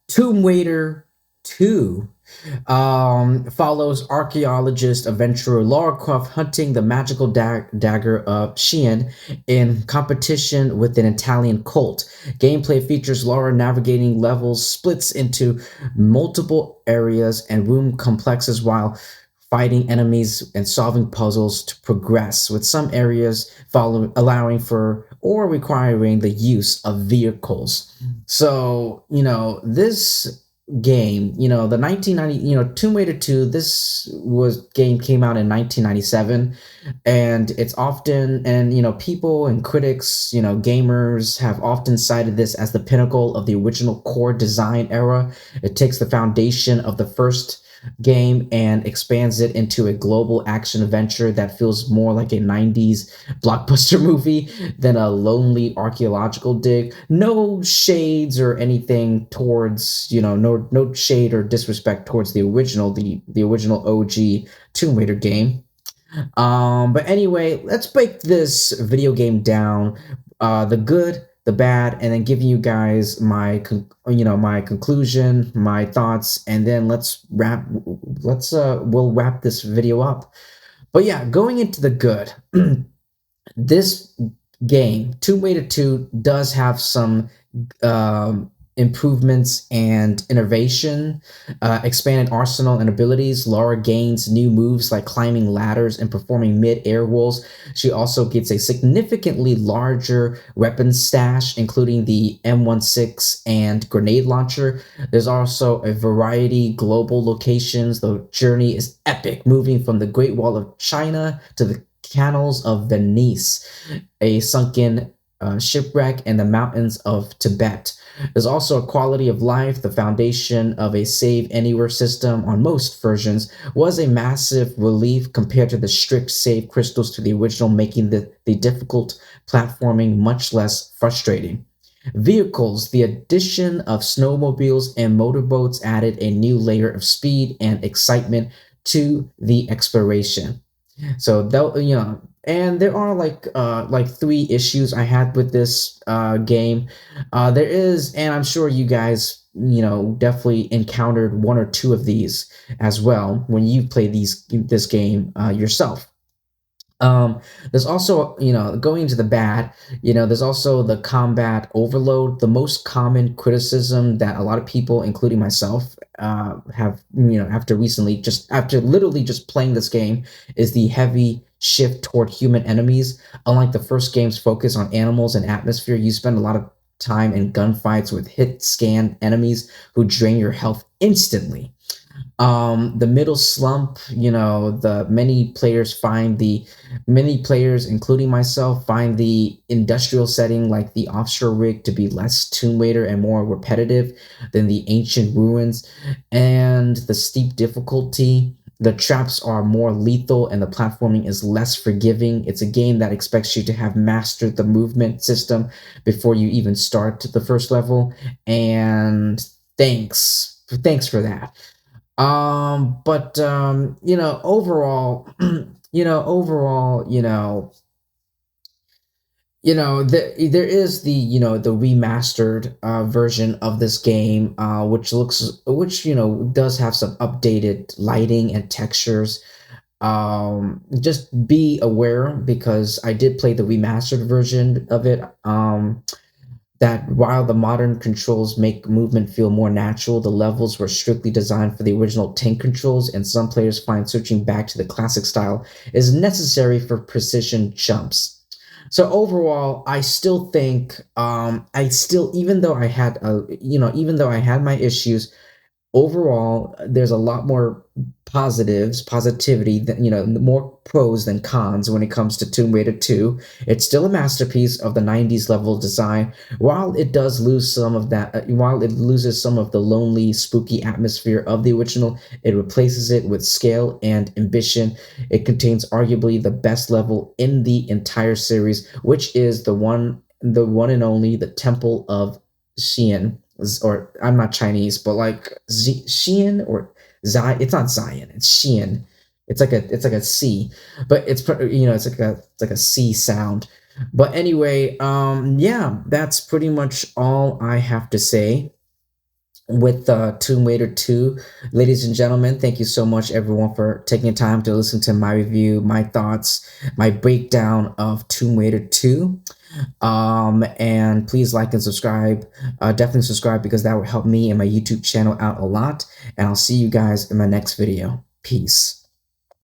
Tomb Raider 2 follows archaeologist-adventurer Lara Croft hunting the magical Dagger of Xian in competition with an Italian cult. Gameplay features Lara navigating levels splits into multiple areas and room complexes while fighting enemies and solving puzzles to progress, with some areas allowing for or requiring the use of vehicles. So, this game, the 1990, Tomb Raider 2, this was game came out in 1997, and it's often, and people and critics, gamers have often cited this as the pinnacle of the original core design era. It takes the foundation of the first game and expands it into a global action adventure that feels more like a 90s blockbuster movie than a lonely archaeological dig. No shades or anything towards, no shade or disrespect towards the original OG Tomb Raider game. But anyway, let's break this video game down, the good, the bad, and then give you guys my conclusion, my thoughts, and then we'll wrap this video up. But yeah, going into the good, this game, Tomb Raider 2, does have some improvements and innovation, expanded arsenal and abilities. Lara gains new moves like climbing ladders and performing mid-air rolls. She also gets a significantly larger weapon stash, including the M16 and grenade launcher. There's also a variety global locations. The journey is epic, moving from the Great Wall of China to the canals of Venice, a sunken shipwreck, and the mountains of Tibet. There's also a quality of life. The foundation of a save anywhere system on most versions was a massive relief compared to the strict save crystals to the original, making the difficult platforming much less frustrating. Vehicles, the addition of snowmobiles and motorboats added a new layer of speed and excitement to the exploration. So that, and there are like three issues I had with this game. There is, and I'm sure you guys definitely encountered one or two of these as well when you play this game yourself. There's also, going into the bad, there's also the combat overload. The most common criticism that a lot of people, including myself, have, after literally just playing this game, is the heavy shift toward human enemies. Unlike the first game's focus on animals and atmosphere, you spend a lot of time in gunfights with hit scan enemies who drain your health instantly. The middle slump, the many players, including myself, find the industrial setting like the offshore rig to be less Tomb Raider and more repetitive than the ancient ruins. And the steep difficulty, the traps are more lethal and the platforming is less forgiving. It's a game that expects you to have mastered the movement system before you even start the first level, and thanks for that. But overall, overall, there is the remastered version of this game, which does have some updated lighting and textures. Just be aware, because I did play the remastered version of it. That while the modern controls make movement feel more natural, the levels were strictly designed for the original tank controls, and some players find switching back to the classic style is necessary for precision jumps. So overall, I still think, even though I had even though I had my issues, overall, there's a lot more positivity than, more pros than cons when it comes to Tomb Raider 2. It's still a masterpiece of the 90s level design. While it loses some of the lonely, spooky atmosphere of the original, it replaces it with scale and ambition. It contains arguably the best level in the entire series, which is the one and only, the Temple of Xian, or I'm not Chinese, but like Xian or Zion. It's not Zion. It's Xian. It's like a C, but it's like a C sound. But anyway, yeah, that's pretty much all I have to say. with Tomb Raider 2. Ladies and gentlemen, thank you so much, everyone, for taking the time to listen to my review, my thoughts, my breakdown of Tomb Raider 2. And please like and subscribe. Definitely subscribe because that will help me and my YouTube channel out a lot. And I'll see you guys in my next video. Peace.